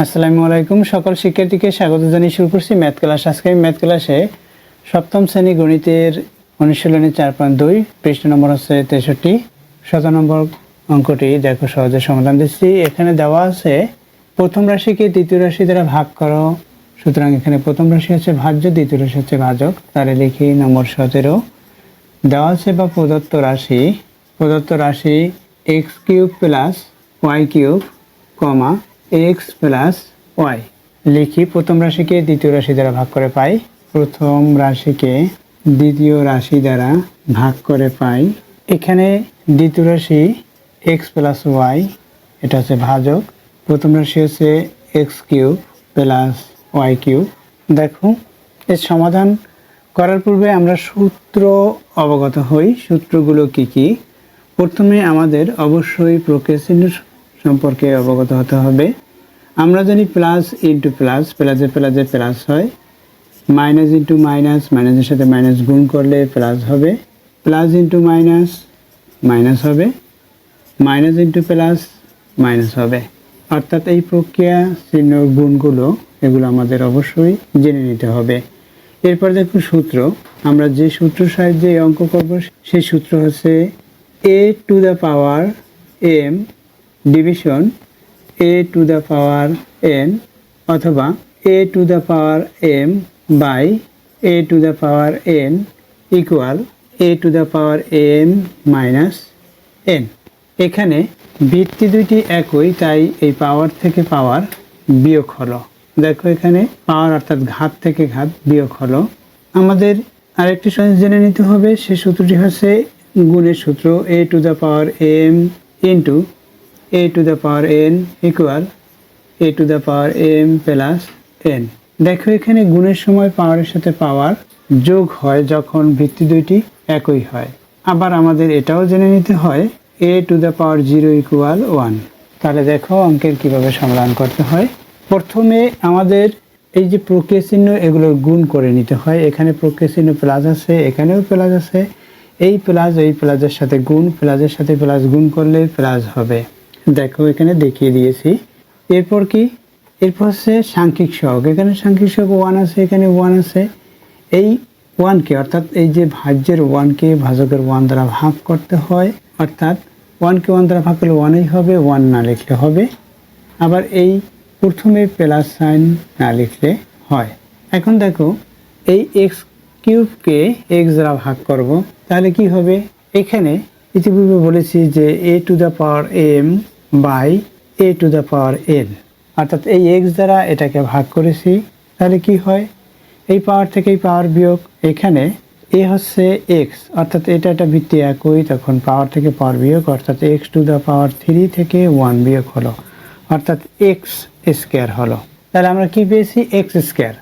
আসসালামু আলাইকুম সকল শিক্ষার্থীকে স্বাগত জানিয়ে শুরু করছি ম্যাথ ক্লাস। আজকে আমি ম্যাথ ক্লাসে সপ্তম শ্রেণী গণিতের অনুশীলনী 4.2 পৃষ্ঠা নম্বর হচ্ছে 63, 17 নম্বর অঙ্কটি দেখো সহজে সমাধান দিচ্ছি। এখানে দেওয়া আছে প্রথম রাশিকে দ্বিতীয় রাশি দ্বারা ভাগ করো। সুতরাং এখানে প্রথম রাশি হচ্ছে ভাজ্য, দ্বিতীয় রাশি হচ্ছে ভাজক। তাহলে লিখি নম্বর 17। দেওয়া আছে বা প্রদত্ত রাশি x cube plus y cube comma x plus y. লিখি প্রথম রাশিকে দ্বিতীয় রাশি দ্বারা ভাগ করে পাই। প্রথম রাশিকে দ্বিতীয় রাশি দ্বারা ভাগ করে পাই। এখানে দ্বিতীয় রাশি এক্স প্লাস ওয়াই, এটা হচ্ছে ভাজক। প্রথম রাশি হচ্ছে x cube plus y cube. দেখো এর সমাধান করার পূর্বে আমরা সূত্র অবগত হই। সূত্রগুলো কি কি? প্রথমে আমাদের অবশ্যই প্রক্রিয়া চিহ্ন সম্পর্কে অবগত হতে হবে। আমরা জানি প্লাস ইন্টু প্লাস, প্লাসে প্লাসে প্লাস হয়, মাইনাস ইন্টু মাইনাস, মাইনাসের সাথে মাইনাস গুণ করলে প্লাস হবে, প্লাস ইন্টু মাইনাস মাইনাস হবে, মাইনাস ইন্টু প্লাস মাইনাস হবে। অর্থাৎ এই প্রক্রিয়া চিহ্ন গুণগুলো এগুলো আমাদের অবশ্যই জেনে নিতে হবে। এরপর দেখুন সূত্র। আমরা যে সূত্র সাহায্যে এই অঙ্ক করব সেই সূত্র হচ্ছে a to the power m division a to the power n অথবা a to the power m by a to the power n equal a to the power m minus n। এখানে ভিত্তি দুইটি একই, তাই এই পাওয়ার থেকে পাওয়ার বিয়োগ হলো। দেখো এখানে পাওয়ার অর্থাৎ ঘাত থেকে ঘাত বিয়োগ হলো। আমাদের আরেকটি সূত্র জেনে নিতে হবে। সেই সূত্রটি হচ্ছে গুণের সূত্র a to the power m into a to the power n equal a to the power m plus n। দেখো এখানে গুণের সময় পাওয়ারের সাথে পাওয়ার যোগ হয় যখন ভিত্তি দুইটি একই হয়। আবার আমাদের এটাও জেনে নিতে হয় a to the power 0 equal 1। তাহলে দেখো অঙ্কের কিভাবে সমাধান করতে হয়। প্রথমে আমাদের এই যে প্রক্রিয়া চিহ্ন এগুলোর গুণ করে নিতে হয়। এখানে প্রক্রিয়া চিহ্ন প্লাস আছে, এখানেও প্লাস আছে। এই প্লাস এই প্লাসের সাথে গুণ, প্লাসের সাথে প্লাস গুণ করলে প্লাস হবে। দেখো এখানে দেখিয়ে দিয়েছি। এরপর কি? এরপর হচ্ছে সাংখ্যিক সহগ। এখানে সাংখ্যিক সহগ 1 আছে, এখানে 1 আছে। এই 1কে অর্থাৎ এই যে ভাজ্যের 1কে ভাজকের 1 দ্বারা ভাগ করতে হয়। অর্থাৎ 1কে 1 দ্বারা ভাগ করলে 1ই হবে, 1 না লিখলে হবে। আবার এই প্রথমে প্লাস সাইন না লিখলে হয়। এখন দেখো এই এক্স কিউবকে এক্স দ্বারা ভাগ করব, তাহলে কি হবে? এখানে ইতিপূর্বে বলেছি যে a to the power m by a to the power n, অর্থাৎ এই এক্স দ্বারা এটাকে ভাগ করেছি। তাহলে কি হয়? এই পাওয়ার থেকে এই পাওয়ার বিয়োগ। এখানে a হচ্ছে x, অর্থাৎ এটা একটা ভিত্তি একই, তখন পাওয়ার থেকে পাওয়ার বিয়োগ, অর্থাৎ x টু দ্য পাওয়ার 3 থেকে 1 বিয়োগ হলো, অর্থাৎ এক্স স্কোয়ার হলো। তাহলে আমরা কি পেয়েছি? X square.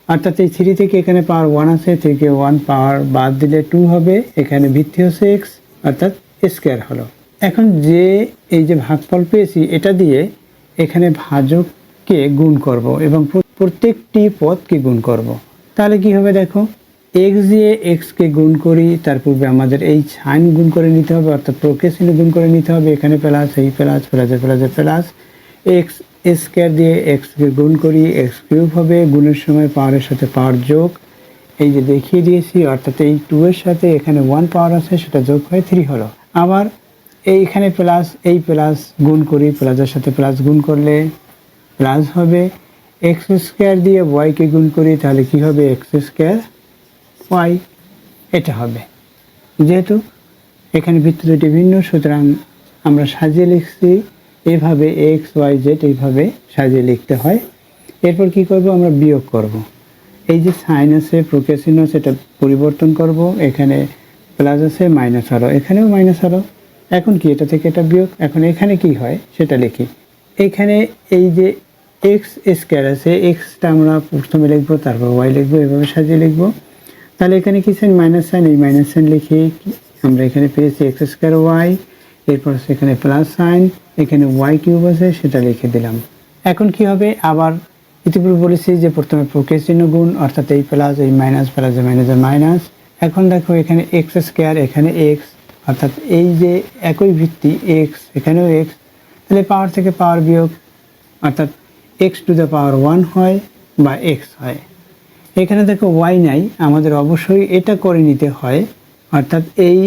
অর্থাৎ এই 3 থেকে এখানে পাওয়ার 1 আছে, 3 থেকে 1 পাওয়ার বাদ দিলে 2 হবে। এখানে ভিত্তি হচ্ছে এক্স, অর্থাৎ স্কোয়ার হলো। এখন যে এই যে ভাগফল পেয়েছি এটা দিয়ে এখানে ভাজককে গুণ করব এবং প্রত্যেকটি পদকে গুণ করব। তাহলে কি হবে? দেখো এক্স দিয়ে এক্সকে গুণ করি, তার পূর্বে আমাদের এই সাইন গুণ করে নিতে হবে, অর্থাৎ প্রক্রিয়া চিহ্ন গুণ করে নিতে হবে। এখানে প্লাস, এই প্লাস, প্লাসে প্লাসে প্লাস, এক্স স্কোয়ার দিয়ে এক্সকে গুণ করি, এক্স কিউব হবে। গুণের সময় পাওয়ারের সাথে পাওয়ার যোগ, এই যে দেখিয়ে দিয়েছি, অর্থাৎ এই 2 এর সাথে এখানে 1 পাওয়ার আছে, সেটা যোগ হয়ে 3 হলো। আবার এইখানে প্লাস, এই প্লাস গুণ করি, প্লাসের সাথে প্লাস গুণ করলে প্লাস হবে। এক্স স্কোয়ার দিয়ে ওয়াইকে গুণ করি, তাহলে কি হবে? এক্স স্কোয়ার ওয়াই, এটা হবে। যেহেতু এখানে ভিত্তি দুটি ভিন্ন, সুতরাং আমরা সাজিয়ে লিখছি এভাবে, এক্স ওয়াই জেড এইভাবে সাজিয়ে লিখতে হয়। এরপর কি করব? আমরা বিয়োগ করব। এই যে সাইন আছে, প্রক্রিয়া চিহ্ন সেটা পরিবর্তন করব। এখানে প্লাস আছে, মাইনাস হলো, এখানেও মাইনাস হলো। এখন কি? এটা থেকে এটা বিয়োগ। এখন এখানে কি হয় সেটা লিখি। এখানে এই যে এক্স স্কোয়ার আছে, এক্সটা আমরা প্রথমে লিখবো, তারপর ওয়াই লিখবো, এভাবে সাজিয়ে লিখবো। তাহলে এখানে কি সাইন? Minus sine. এই মাইনাস সাইন লিখে আমরা এখানে পেয়েছি এক্স স্কোয়ার ওয়াই। এরপর সেখানে প্লাস সাইন, এখানে ওয়াই কিউব আছে, সেটা লিখে দিলাম। এখন কি হবে? আবার ইতিপূর্বে বলেছি যে প্রথমে প্রক্রিয়া চিহ্ন গুণ, অর্থাৎ এই প্লাস, এই মাইনাস, প্লাসে মাইনাসে মাইনাস। এখন দেখো এখানে এক্স স্কোয়ার, এখানে এক্স, অর্থাৎ এই যে একই ভিত্তি এক্স, এখানেও এক্স, তাহলে পাওয়ার থেকে পাওয়ার বিয়োগ, অর্থাৎ এক্স টু দ্য পাওয়ার 1 হয় বা এক্স হয়। এখানে দেখো ওয়াই নাই, আমাদের অবশ্যই এটা করে নিতে হয়, অর্থাৎ এই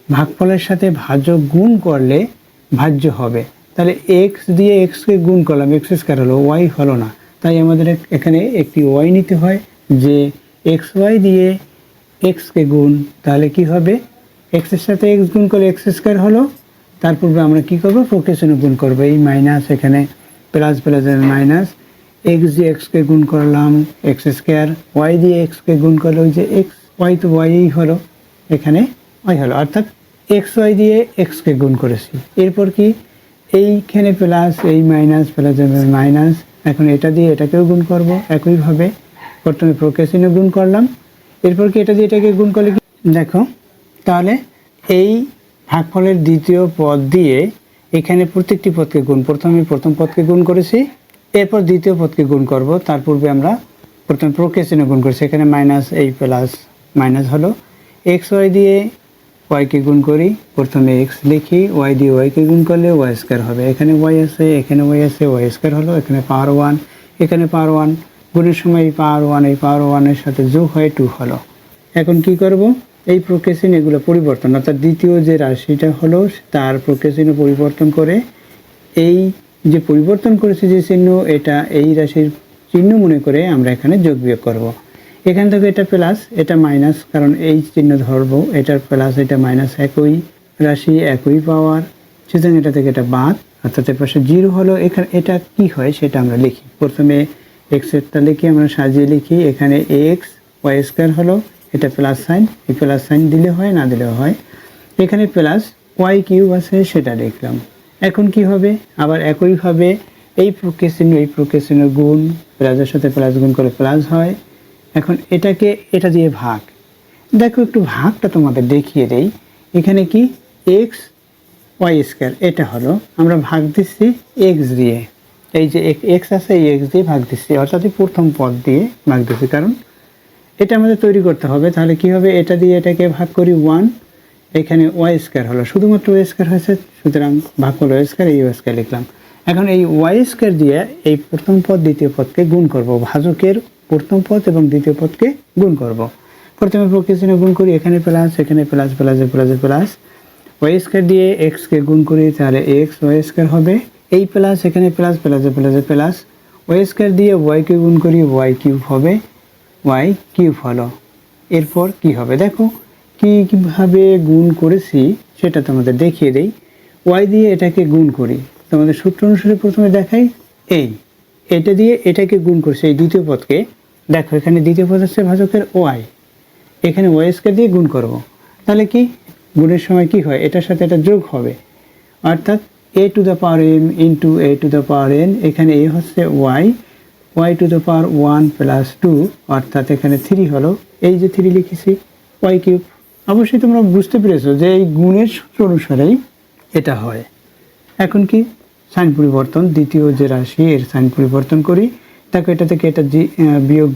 ভাগফলের সাথে ভাজক গুণ করলে ভাজ্য হবে। তাহলে এক্স দিয়ে এক্সকে গুণ করলাম, এক্স স্কয়ার হলো, ওয়াই হলো না, তাই আমাদের এখানে একটি ওয়াই নিতে হয়, যে এক্স ওয়াই দিয়ে এক্সকে গুণ, তাহলে কি হবে, এক্সের সাথে এক্স গুণ করলে এক্স স্কয়ার হলো, তারপর আমরা কি করব, প্রোকেশনে গুণ করবো, এই মাইনাস এখানে প্লাস প্লাসের মাইনাস, এক্স দিয়ে এক্সকে গুণ করলাম এক্স স্কয়ার, ওয়াই দিয়ে এক্সকে গুণ করলে ওই যে এক্স, ওয়াই তো ওয়াই হলো, এখানে ওয়াই হলো, অর্থাৎ এক্স ওয়াই দিয়ে এক্সকে গুণ করেছি। এরপর কি, এইখানে প্লাস, এই মাইনাস প্লাসের মাইনাস, এখন এটা দিয়ে এটাকেও গুণ করব একইভাবে, প্রথমে প্রোকেশনে গুণ করলাম, এরপর কি এটা দিয়ে এটাকে গুণ করলে কি দেখো, তাহলে এই ভাগফলের দ্বিতীয় পদ দিয়ে এখানে প্রত্যেকটি পদকে গুণ, প্রথমে প্রথম পদকে গুণ করেছি, এরপর দ্বিতীয় পদকে গুণ করব, তার পূর্বে আমরা প্রথমে প্রোকেশনে গুণ করেছি, এখানে মাইনাস এই প্লাস মাইনাস হলো, এক্স ওয়াই দিয়ে ওয়াইকে গুণ করি, প্রথমে এক্স লিখি, ওয়াই দিয়ে ওয়াইকে গুণ করলে ওয়াই স্কয়ার হবে, এখানে ওয়াই আছে, এখানে ওয়াই আছে, ওয়াই স্কয়ার হলো, এখানে পাওয়ার 1, এখানে পাওয়ার 1, গুণের সময় এই পাওয়ার 1 এই পাওয়ার 1-এর সাথে যোগ হয়ে 2 হলো। এখন কি করব, এই প্রোকেশন এগুলো পরিবর্তন, অর্থাৎ দ্বিতীয় যে রাশিটা হলো তার প্রোকেশনে পরিবর্তন করে, এই যে পরিবর্তন করেছে যে চিহ্ন, এটা এই রাশির চিহ্ন মনে করে আমরা এখানে যোগ বিয়োগ করব। এখান থেকে এটা প্লাস, এটা মাইনাস, কারণ এই চিহ্ন ধরবো, এটার প্লাস এটা মাইনাস, একই রাশি একই পাওয়ার, সুতরাং এটা থেকে এটা বাদ, অর্থাৎ এর পাশে 0 হলো। এখানে এটা কি হয় সেটা আমরা লিখি, প্রথমে এক্সেরটা লিখি, আমরা সাজিয়ে লিখি, এখানে এক্স ওয়াই স্কয়ার হলো, এটা প্লাস সাইন, এই প্লাস সাইন দিলে হয় না দিলেও হয়, এখানে প্লাস ওয়াই কিউব আছে সেটা লিখলাম। এখন কি হবে, আবার একইভাবে এই প্রোকেশনের গুণ, প্লাসের সাথে প্লাস গুণ করে প্লাস হয়। এখন এটাকে এটা দিয়ে ভাগ, দেখো একটু ভাগটা তোমাদের দেখিয়ে দেই, এখানে কি এক্স ওয়াই স্কয়ার, এটা হলো আমরা ভাগ দিচ্ছি এক্স দিয়ে, এই যে এক্স আছে এই এক্স দিয়ে ভাগ দিচ্ছি, অর্থাৎ প্রথম পদ দিয়ে ভাগ দিচ্ছি, কারণ এটা আমাদের তৈরি করতে হবে। তাহলে কি হবে, এটা দিয়ে এটাকে ভাগ করি 1, এখানে ওয়াই স্কয়ার হলো, শুধুমাত্র ওয়াই স্কয়ার হয়েছে, সুতরাং ভাগ করলো ওয়াই স্কয়ার, এই ওয়াই স্কয়ার লিখলাম। এখন এই ওয়াই স্কয়ার দিয়ে এই প্রথম পদ দ্বিতীয় পদকে গুণ করব, ভাজকের প্রথম পদ এবং দ্বিতীয় পদকে গুণ করব। প্রথমে প্রোকেশনে গুণ করি, এখানে প্লাস, এখানে প্লাস, প্লাসে প্লাসে প্লাস, ওয়াই স্কয়ার দিয়ে এক্সকে গুণ করি, তাহলে এক্স ওয়াই স্কয়ার হবে, এই প্লাস এখানে প্লাস, প্লাসে প্লাসে প্লাস, ওয়াই স্কয়ার দিয়ে ওয়াইকে গুণ করি, ওয়াই কিউব হবে, ওয়াই কিউব হলো। এরপর কি হবে দেখো, কীভাবে গুণ করেছি সেটা তোমাদের দেখিয়ে দেই। ওয়াই দিয়ে এটাকে গুণ করি, তোমাদের সূত্র অনুসারে প্রথমে দেখাই, এটা দিয়ে এটাকে গুণ করছে এই দ্বিতীয় পদকে, দেখো এখানে দ্বিতীয় পদ হচ্ছে ভাজকের ওয়াই, এখানে ওয়াই স্কয়ার দিয়ে গুণ করব, তাহলে কি গুণের সময় কি হয়, এটার সাথে এটা যোগ হবে, অর্থাৎ a to the power m into a to the power n, এখানে এ হচ্ছে y, y to the power 1 + 2, অর্থাৎ এখানে 3 হলো, এই যে 3 লিখেছি, ওয়াই কিউব। অবশ্যই তোমরা বুঝতে পেরেছো যে এই গুণের সূত্র অনুসারেই এটা হয়। এখন কি সাইন পরিবর্তন, দ্বিতীয় যে রাশি এর সাইন পরিবর্তন করি, দেখো এটা থেকে এটা বিয়োগ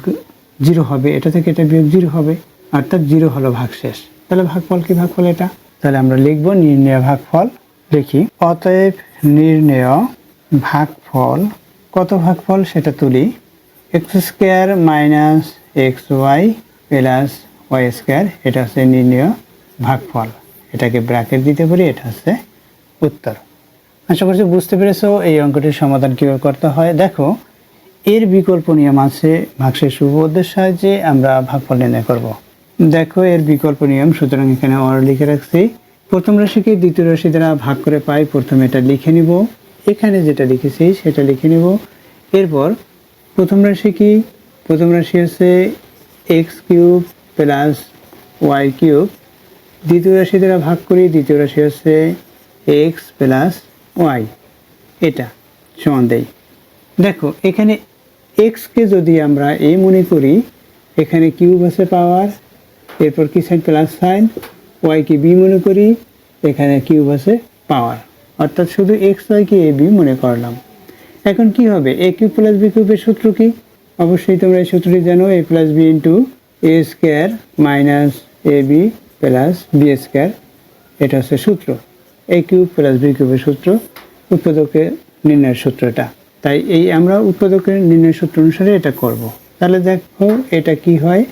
0 হবে, এটা থেকে এটা বিয়োগ 0 হবে, অর্থাৎ 0 হলো ভাগশেষ। তাহলে ভাগফল কি, ভাগফল এটা, তাহলে আমরা লিখব নির্ণেয় ভাগফল, লিখি অতএব নির্ণেয় ভাগফল, কত ভাগফল সেটা তুলি, x square minus x y plus y square, এটা হচ্ছে নির্ণেয় ভাগফল, এটাকে ব্র্যাকেট দিতে পারি, এটা হচ্ছে উত্তর। আশা করছি বুঝতে পেরেছো এই অঙ্কটির সমাধান কীভাবে করতে হয়। দেখো এর বিকল্প নিয়ম আছে, ভাগশেষ উপপাদ্যের সাহায্যে আমরা ভাগফল নির্ণয় করব। দেখো এর বিকল্প নিয়ম, সুতরাং এখানে অর লিখে রাখছি, প্রথম রাশিকে দ্বিতীয় রাশি দ্বারা ভাগ করে পাই, প্রথমে এটা লিখে নিব, এখানে যেটা লিখেছি সেটা লিখে নিব। এরপর প্রথম রাশি কি, প্রথম রাশি হচ্ছে x cube plus y cube, দ্বিতীয় রাশি দ্বারা ভাগ করি, দ্বিতীয় রাশি হচ্ছে এক্স প্লাস ওয়াই, এটা সমান দেই। দেখো এখানে এক্সকে যদি আমরা এ মনে করি, এখানে কিউব আছে পাওয়ার, এরপর কি সাইন প্লাস সাইন, ওয়াইকে বি মনে করি, এখানে কিউব আছে পাওয়ার, অর্থাৎ শুধু এক্স ওয়াইকে এ বি মনে করলাম। এখন কি হবে, এ কিউব প্লাস বি কিউবের সূত্র কি, অবশ্যই তোমরা এই সূত্রটি জানো, এ plus B into A square minus A B plus B square, এটা হচ্ছে সূত্র, এ কিউব প্লাস বি কিউবের সূত্র, উৎপাদকের নির্ণয়ের সূত্রটা। তাই এই আমরা উৎপাদকের নির্ণয় সূত্র অনুসারে এটা করব। তাহলে দেখো এটা কি হয়,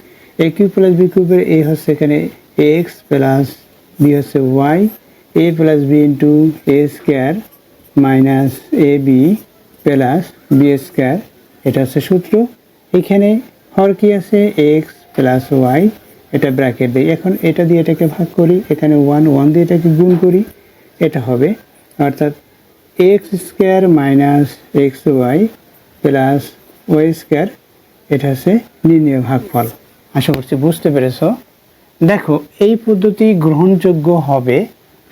এ কিউব প্লাস বি কিউবের এ হচ্ছে এখানে এক্স প্লাস বি হচ্ছে Y, A plus B into A square minus A B plus B square, এটা হচ্ছে সূত্র। এখানে হর কি আছে এক্স প্লাস ওয়াই, এটা ব্র্যাকেট দিই। এখন এটা দিয়ে এটাকে ভাগ করি, এখানে ওয়ান দিয়ে এটাকে গুণ করি, এটা হবে অর্থাৎ x square minus x y plus y square, এটা হচ্ছে নির্ণয় ভাগফল। আশা করছি বুঝতে পেরেছ। দেখো এই পদ্ধতি গ্রহণযোগ্য হবে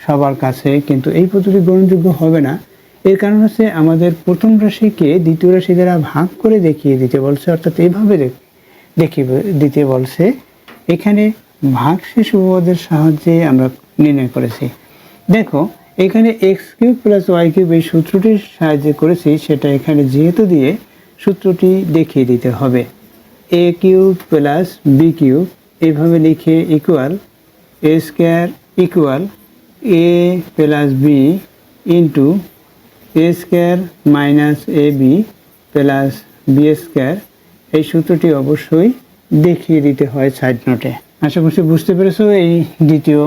সবার কাছে, কিন্তু এই পদ্ধতি গ্রহণযোগ্য হবে না। এর কারণ হচ্ছে আমাদের প্রথম রাশিকে দ্বিতীয় রাশি দ্বারা ভাগ করে দেখিয়ে দিতে বলছে, অর্থাৎ এইভাবে দেখিয়ে দিতে বলছে। এখানে ভাগশেষ উপপাদ্যের সাহায্যে আমরা নির্ণয় করেছি। দেখো এখানে x cube plus y cube এই সূত্রটির সাহায্যে করেছি, সেটা এখানে যেহেতু দিয়ে সূত্রটি দেখিয়ে দিতে হবে। এ কিউব প্লাস বি কিউব এইভাবে লিখে equal A square equal A plus B into A square minus A B plus B square, এই সূত্রটি অবশ্যই দেখিয়ে দিতে হয় সাইড নোটে। আশা করছি বুঝতে পেরেছো এই দ্বিতীয়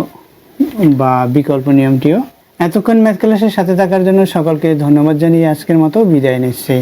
বা বিকল্প নিয়মটিও। এতক্ষণ ম্যাথ ক্লাসের সাথে থাকার জন্য সকলকে ধন্যবাদ জানিয়ে আজকের মতো বিদায় নিচ্ছি।